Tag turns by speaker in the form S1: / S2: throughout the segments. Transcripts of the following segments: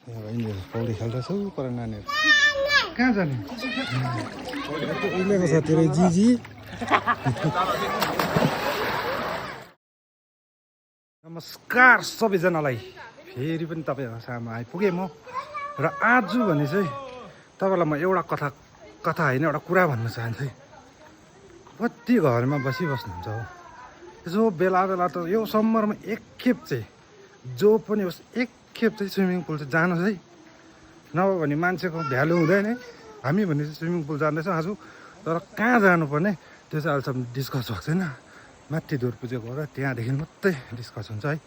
S1: पौडी खेल्दैछौ पर नानीहरू कहाँ जाने उहिलेको साथीहरू जिजी नमस्कार सबैजनालाई फेरि पनि तपाईँहरूको सामु आइपुगेँ म र आज भने चाहिँ तपाईँलाई म एउटा कथा होइन एउटा कुरा भन्न चाहन्छु है। कति घरमा बसिबस्नुहुन्छ हो यसो बेला बेला त यो समरमा एकखेप चाहिँ जो पनि होस् एकखेप चाहिँ स्विमिङ पुल चाहिँ जानुहोस् है। नभए भने मान्छेको भ्यालु हुँदैन है। हामी भने चाहिँ स्विमिङ पुल जाँदैछौँ आज, तर कहाँ जानुपर्ने त्यो चाहिँ अहिलेसम्म डिस्कस भएको छैन। माथि दुर्पुजे गएर त्यहाँदेखि मात्रै डिस्कस हुन्छ है।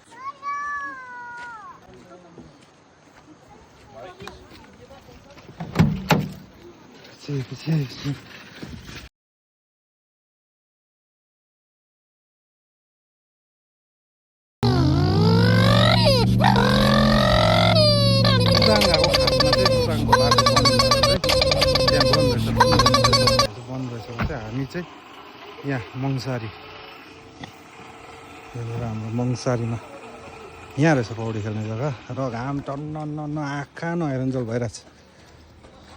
S1: हामी चाहिँ यहाँ मङसारी यहाँनिर हाम्रो मङसारीमा यहाँ रहेछ पौडी खेल्ने जग्गा र घाम टन्न आँखा नहेरुन्जेल भइरहेछ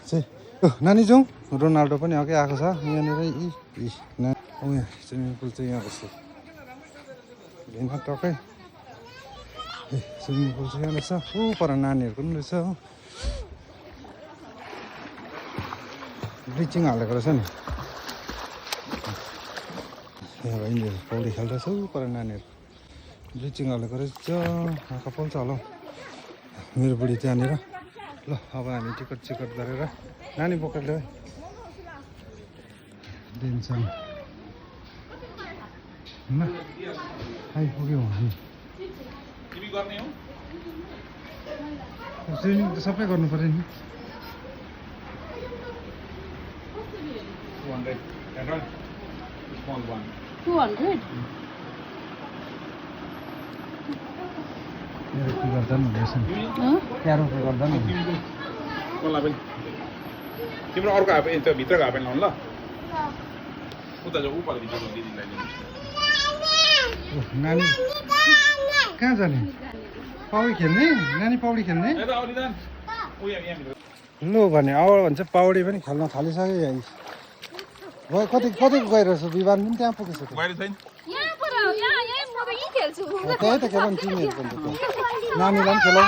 S1: चाहिँ। नानी जाउँ, रोनाल्डो पनि अघि आएको छ यहाँनिर। यहाँ स्विमिङ पुल चाहिँ यहाँ रहेछ यहाँ टक्कै स्विमिङ पुल चाहिँ यहाँ रहेछ। ऊ पर नानीहरूको पनि रहेछ हो, ब्लिचिङ हालेको रहेछ नि। यहाँ यिनीहरू पौडी खेल्दैछौ पर नानीहरू ब्लिचिङ हालेको रहेछ। आँखा पोल्छ होला मेरो बुढी त्यहाँनिर। ल अब हामी टिकट गरेर नानी बोकेर ल्यायो दिन्छन् ल आइपुग्यौँ हामी। स्विमिङ त सबै गर्नु पऱ्यो नि।
S2: 200?
S1: के गर्दा नि हुँदैछ नि, क्या रोके गर्दा नि
S3: तिम्रो अर्को हाफ त्यो भित्रको हाफ प्यान्ट लाउनु ल। उता जाऊ उपाले भित्र दिदीलाई
S1: नानी कहाँ जाने पौडी खेल्ने नानी पौडी खेल्ने लु भने अब भन्छ पौडी पनि खेल्न थालिसक्यो। यहाँ कति गइरहेछ बिहान पनि त्यहाँ पुगेछ त्यही त खेल तिमीहरू पनि नानीलाई पनि खेलाउ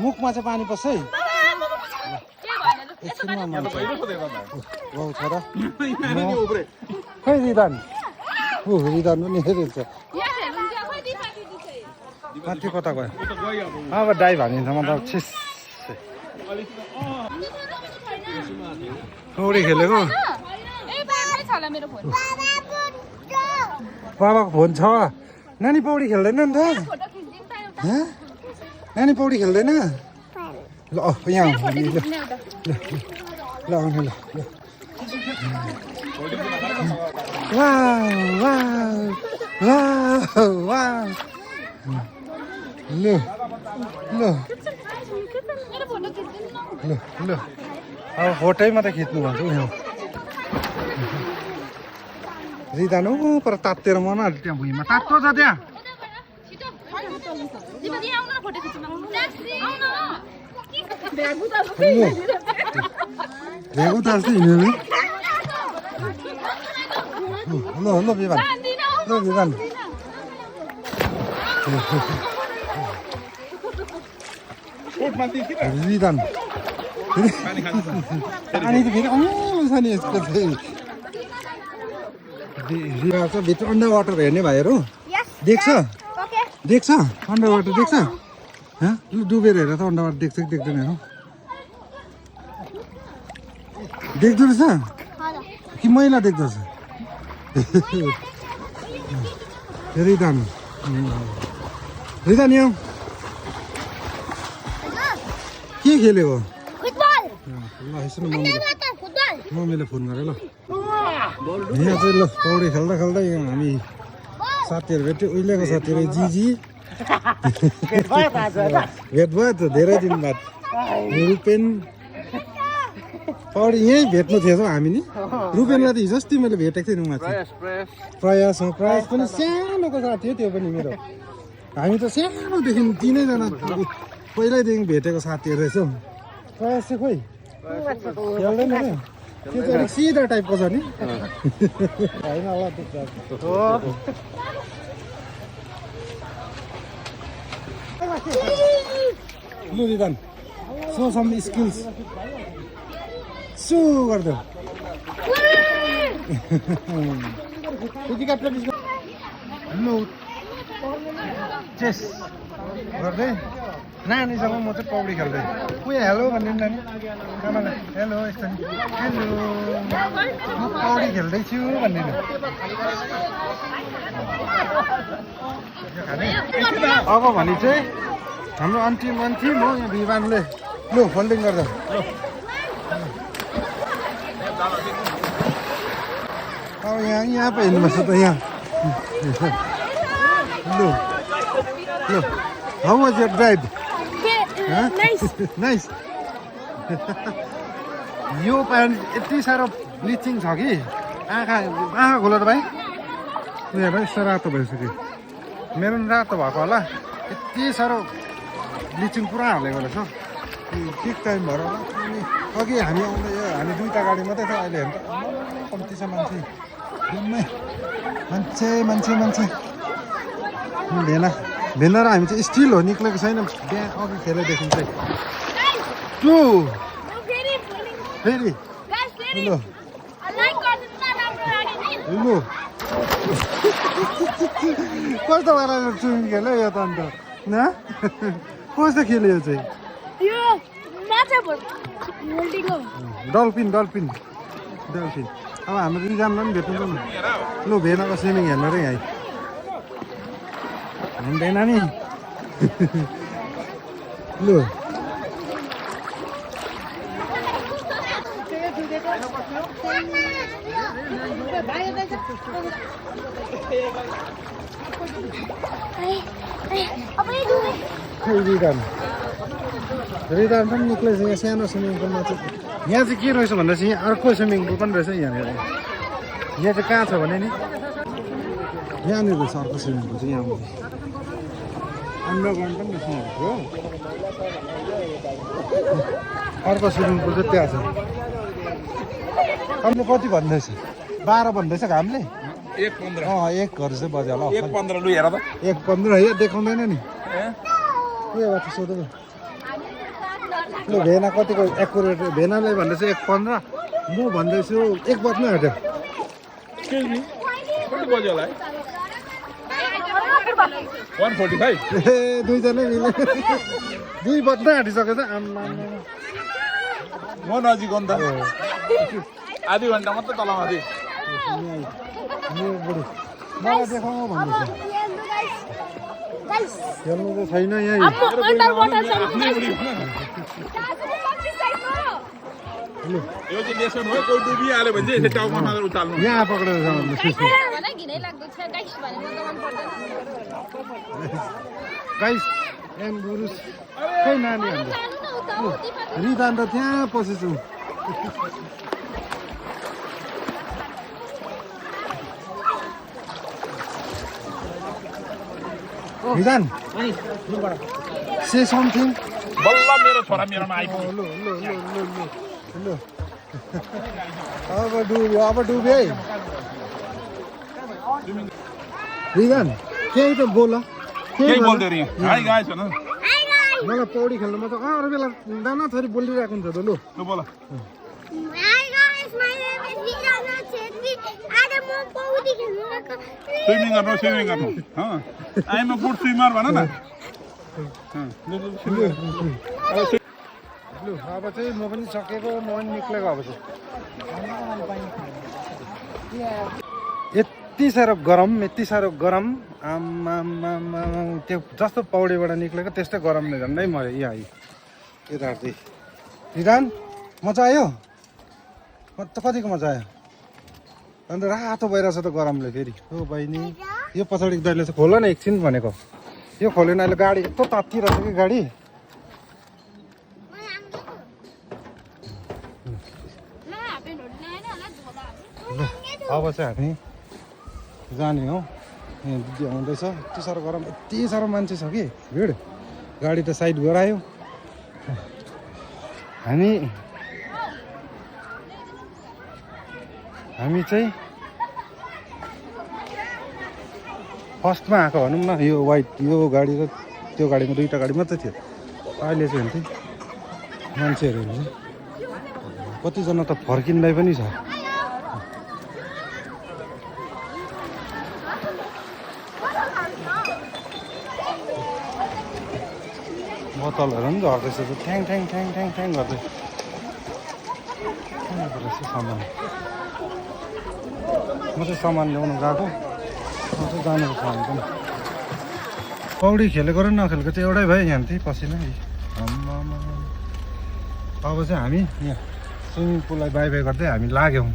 S1: मुखमा चाहिँ पानी पस्छ है। एकछिनमा बाउ छोरा खै रिदान रिदान पनि हेरिन्छ माथि कता गयो अब डाइभ हानिन्छ मतलब छिस पौडी खेलेको। बाबाको फोन छ नानी पौडी खेल्दैन नि त नानी पौडी खेल्दैन ल यहाँ आउने ल आउने ल ल अब फोटोमा त खिच्नु भन्छ यहाँ रिदान पर तातेर मन त्यहाँ भुइँमा तातो छ त्यहाँ भेगो ताल्छ हिँड्नु ल ल विवान ल विवान रिदान पानी त फेरि अमुलो छ नि यसको चाहिँ भित्र अन्डर वाटर हेर्ने भाइहरू देख्छ अन्डर वाटर देख्छ लु डुबेर हेर त अन्डर वाटर देख्छ कि देख्दैन हेरौँ। देख्दो रहेछ कि मैला देख्दो रहेछ रिदान यहाँ के खेलेको ल यसो मम्मीले फोन गरेँ ल यहाँ चाहिँ ल पौडी खेल्दा यहाँ हामी साथीहरू भेट्यो उहिलेको साथीहरू जिजी भेट भयो त धेरै दिन बाद रुपेन पौडी यहीँ भेट्नु थिएछ हामी नि रुबेनलाई त हिजो अस्ति मैले भेटेको थिएँ नि माथि प्रयास पनि सानोको साथी हो त्यो पनि मेरो हामी त सानोदेखि तिनैजना पहिल्यैदेखि भेटेको साथीहरू रहेछौँ प्रयास चाहिँ खोइ खेल्दैन क्या त्यो चाहिँ अलिक सिधा टाइपको छ नि होइन होला लु रिदन सो सम स्किल्स सो गरिदेऊ लु चेस गर्दै नानीसँग म चाहिँ पौडी खेल्दै उयो हेलो भन्ने नानी आमालाई हेलो यस्तो नि हेलो म पौडी खेल्दैछु भन्ने अब भने चाहिँ हाम्रो आन्टी मान्छे म यहाँ भिवानले लु फोल्डिङ गर्दा अब यहाँ पो हेर्नुपर्छ त यहाँ लु लु how was your drive nice यो प्यान्ट यति साह्रो ब्लिचिङ छ कि आँखा खोला त भाइ हेर यस्तो रातो भइसक्यो मेरो पनि रातो भएको होला यति साह्रो ब्लिचिङ पुरा हालेको रहेछ ठिक टाइम भएर होला अनि अघि हामी आउँदा यो हामी दुईवटा गाडी मात्रै थियो अहिले हेर्नु त कम्ती छ मान्छे एकदमै मान्छे भेना र हामी चाहिँ स्टिल हो निक्लेको छैन बिहा अघि खेलेदेखि चाहिँ टु फेरि लु लु कस्तो पाराले स्विमिङ खेल्यो यो त अन्त न कस्तो खेल्यो यो चाहिँ डल्फिन अब हाम्रो इक्जामलाई पनि भेट्नु नि लु भेनाको स्विमिङ हेर्नु र यहाँ हुँदैन नि लु रिदान पनि निक्लेछ यहाँ सानो स्विमिङ पुलमा चाहिँ यहाँ चाहिँ के रहेछ भन्दा चाहिँ यहाँ अर्को स्विमिङ पुल पनि रहेछ यहाँनिर यहाँ चाहिँ कहाँ छ भने नि यहाँनिर रहेछ अर्को स्विमिङ पुल चाहिँ यहाँ अन्डरग्राउन्ड पनि रहेछ यहाँ हो अर्को स्विमिङ पुल चाहिँ त्यहाँ छ अन्त कति भन्दैछ 12 भन्दैछ घामले
S3: 1:15
S1: 1 चाहिँ बज्यो होला
S3: 1:15 लु हेर त
S1: 1:15 यो देखाउँदैन नि के बात सोध्नु लु भेना कतिको एकुरेट भेनाले भन्दैछ 1:15 म भन्दैछु 1 बज्नु आँट्यो
S3: कति बज्यो होला 1:45
S1: ए दुईजना मिले 2 बज्न आँटिसक्यो त आम्मा
S3: म नजिक हो नि त आधी घन्टा मात्रै तलमाथि
S1: मलाई देखाउँ भन्दैछु खेल्नु त छैन यहाँ
S3: यो चाहिँ लेसन हो कोही डुबिहाल्यो भने चाहिँ यसले टाउमा मात्र उचाल्नु
S1: यहाँ पक्रेर छ गाइस एन्ड गुरुस खै नानी हाम्रो रिदान त त्यहाँ पसेछु रिदान से समथिङ
S3: बल्ल मेरो छोरा मेरोमा आइपुग्यो
S1: ल अब डुब्यो है रिदान केही त बोल
S3: केही बोल्दै रे हाई गाइस भन
S1: मलाई पौडी खेल्नु म त अरू बेला दाना थोरै बोलिरहेको हुन्छ त लु
S3: बोल स्विमिङ गर्नु I am a good swimmer भन न
S1: लु अब चाहिँ म पनि सकेको म पनि निक्लेको अब चाहिँ यति साह्रो गरम आम्मा त्यो जस्तो पौडीबाट निक्लेको त्यस्तै गरमले झन्डै मऱ्यो यहाँ यतार्थि रिदान मजा आयो कतिको मजा आयो अन्त रातो भइरहेछ त गरमले फेरि हो बहिनी यो पछाडि दाइले चाहिँ खोल न एकछिन भनेको यो खोलेन अहिले गाडी यस्तो तात्तिरहेछ कि गाडी ल अब चाहिँ हामी जाने हो। यहाँ दिदी आउँदैछ। यति साह्रो गरम, यति साह्रो मान्छे छ कि भिड। गाडी त साइड गरायो। हामी चाहिँ फर्स्टमा आएको भनौँ न। यो वाइट यो गाडी र त्यो गाडीमा दुईवटा गाडी मात्रै थियो। अहिले चाहिँ हुन्थ्यो मान्छेहरू हुन्छ। कतिजना त फर्किँदै पनि छ। बोतलहरू पनि झर्दैछ त ठ्याङ ठ्याङ ठ्याङ ठ्याङ ठ्याङ गर्दै। सामान म चाहिँ सामान ल्याउनु गएको। म चाहिँ जानुपर्छ हामी पनि। पौडी खेलेको र नखेलेको चाहिँ एउटै भयो यहाँ थिएँ पसिना। अब चाहिँ हामी यहाँ स्विमिङ पुललाई बाई बाई गर्दै हामी लाग्यौँ।